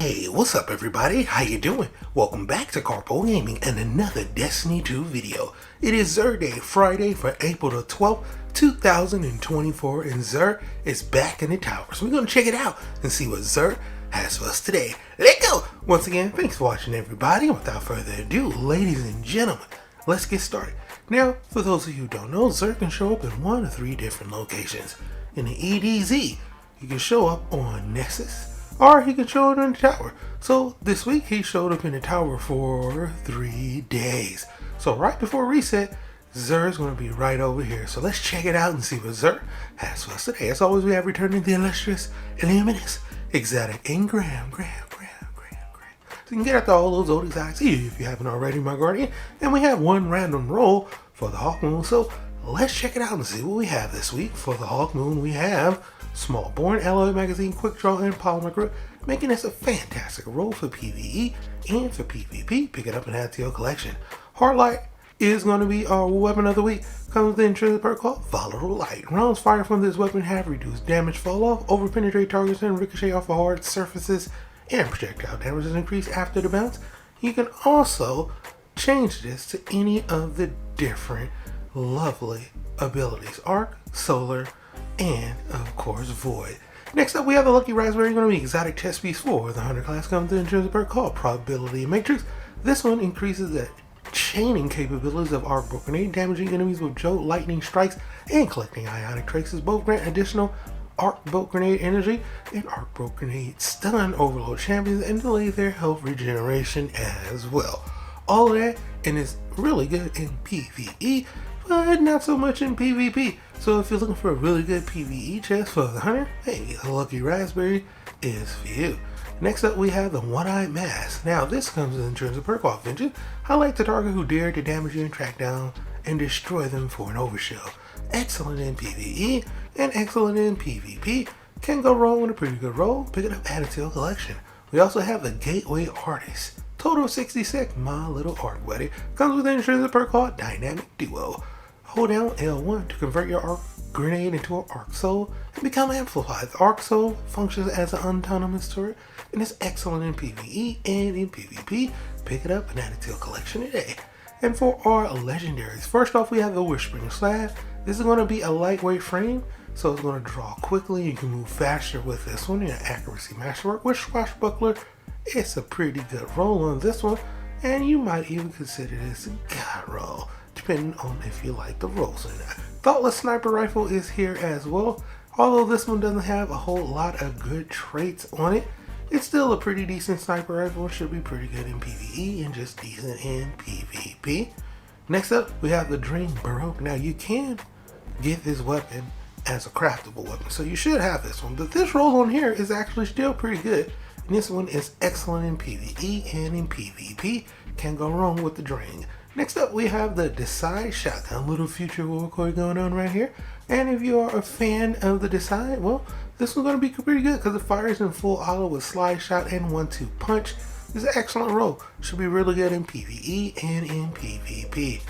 Hey, what's up everybody? How you doing? Welcome back to Karpo Gaming and another Destiny 2 video. It is Xur Day, Friday for April the 12th, 2024, and Xur is back in the tower. So we're going to check it out and see what Xur has for us today. Let's go! Once again, thanks for watching everybody. Without further ado, ladies and gentlemen, let's get started. Now, for those of you who don't know, Xur can show up in 1 of 3 different locations. In the EDZ, you can show up on Nexus, or he can show it in the tower. So this week he showed up in the tower for 3 days. So right before reset, Xur is going to be right over here. So let's check it out and see what Xur has for us today. As always, we have returning the illustrious, illuminous, exotic, and Graham. So you can get after all those old exotics if you haven't already, my guardian. And we have one random roll for the Hawk Moon. So let's check it out and see what we have this week. For the Hawk Moon, we have Smallborn, Alloy Magazine, Quick Draw, and Polymer Grip, making this a fantastic roll for PvE and for PvP. Pick it up and add to your collection. Hardlight is going to be our weapon of the week. Comes with the intrinsic perk called Volatile Light. Rounds fired from this weapon have reduced damage fall off, over-penetrate targets, and ricochet off of hard surfaces, and projectile damage is increased after the bounce. You can also change this to any of the different lovely abilities: Arc, Solar, and of course Void. Next up, we have the Lucky Raspberry, going to be exotic chess piece 4. The Hunter class comes with an intrinsic perk called Probability Matrix. This one increases the chaining capabilities of Arc Bolt Grenade, damaging enemies with Jolt Lightning Strikes and collecting Ionic Traces. Both grant additional Arc Bolt Grenade energy and Arc Bolt Grenade stun overload champions and delay their health regeneration as well. All of that, and it's really good in PvE, but not so much in PvP. So if you're looking for a really good PvE chest for the Hunter, hey, the Lucky Raspberry is for you. Next up, we have the One-Eyed Mask. Now this comes with intrinsic perk off Vengeance. Highlight the target who dared to damage you and track down and destroy them for an overshield. Excellent in PvE and excellent in PvP. Can't go wrong with a pretty good roll. Pick it up, add it to your collection. We also have the Gateway Artist. Total of 66, my little art buddy. Comes with an intrinsic perk called Dynamic Duo. Hold down L1 to convert your Arc Grenade into an Arc Soul and become amplified. The Arc Soul functions as an autonomous turret and is excellent in PvE and in PvP. Pick it up and add it to your collection today. And for our legendaries, first off, we have the Whispering Slab. This is going to be a lightweight frame, so it's going to draw quickly. You can move faster with this one. And accuracy masterwork with Swashbuckler, it's a pretty good roll on this one, and you might even consider this a god roll, depending on if you like the rolls or not. Thoughtless Sniper Rifle is here as well. Although this one doesn't have a whole lot of good traits on it, it's still a pretty decent sniper rifle. Should be pretty good in PvE and just decent in PvP. Next up, we have the Dream Baroque. Now you can get this weapon as a craftable weapon, so you should have this one. But this roll on here is actually still pretty good. And this one is excellent in PvE and in PvP. Can't go wrong with the Drain. Next up, we have the Decide Shotgun. Little future war core going on right here. And if you are a fan of the Decide, well, this one's going to be pretty good because it fires in full auto with slide shot and 1-2 punch. It's an excellent roll. Should be really good in PvE and in PvP.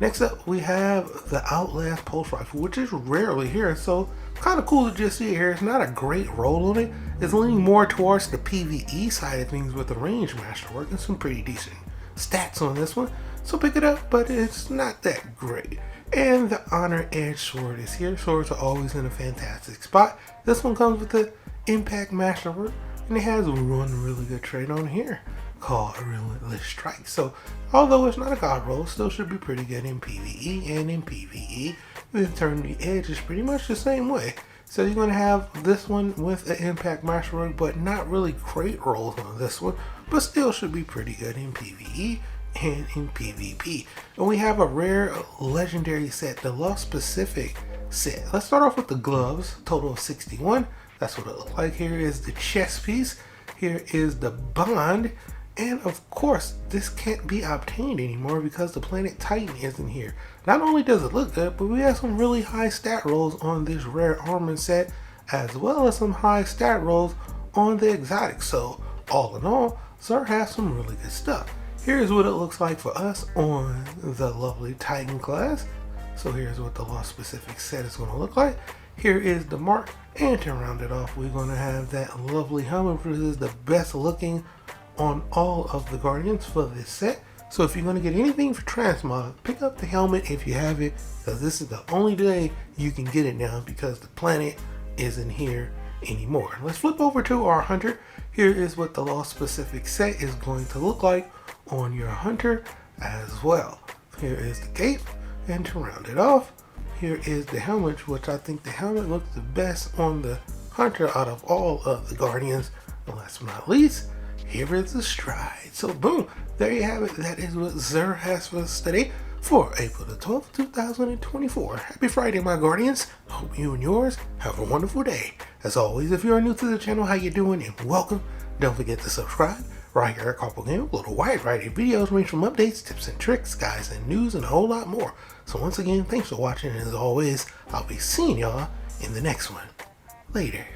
Next up, we have the Outlast Pulse Rifle, which is rarely here, so kind of cool to just see it here. It's not a great roll on it. It's leaning more towards the PvE side of things with the range masterwork and some pretty decent stats on this one. So pick it up, but it's not that great. And the Honor Edge Sword is here. Swords are always in a fantastic spot. This one comes with the Impact Masterwork, and it has one really good trait on here called Relentless Strike. So although it's not a god roll, still should be pretty good in PvE and in PvE. Then turn the edge is pretty much the same way. So you're going to have this one with an Impact Masterwork, but not really great rolls on this one, but still should be pretty good in PvE and in PvP. And we have a rare legendary set, the Lost Pacific set. Let's start off with the gloves, total of 61. That's what it looks like. Here is the chest piece. Here is the bond. And of course, this can't be obtained anymore because the planet Titan isn't here. Not only does it look good, but we have some really high stat rolls on this rare armor set, as well as some high stat rolls on the exotic. So all in all, Xur has some really good stuff. Here's what it looks like for us on the lovely Titan class. So here's what the Lost Pacific set is going to look like. here is the mark, and to round it off, we're going to have that lovely helmet, which is the best looking on all of the Guardians for this set. So if you're going to get anything for Transmog, pick up the helmet if you have it, because this is the only day you can get it now because the planet isn't here anymore. Let's flip over to our Hunter. Here is what the Lost Specific set is going to look like on your Hunter as well. Here is the cape, and to round it off, here is the helmet, which I think the helmet looks the best on the Hunter out of all of the Guardians. And last but not least, here is the stride. So boom, there you have it. That is what Xur has for us today for April the 12th, 2024. Happy Friday, my Guardians. Hope you and yours have a wonderful day. As always, if you are new to the channel, how you doing, and welcome. Don't forget to subscribe. Right here at Karpo Gaming, upload a wide variety of videos range from updates, tips and tricks, guides and news, and a whole lot more. So once again, thanks for watching, and as always, I'll be seeing y'all in the next one. Later.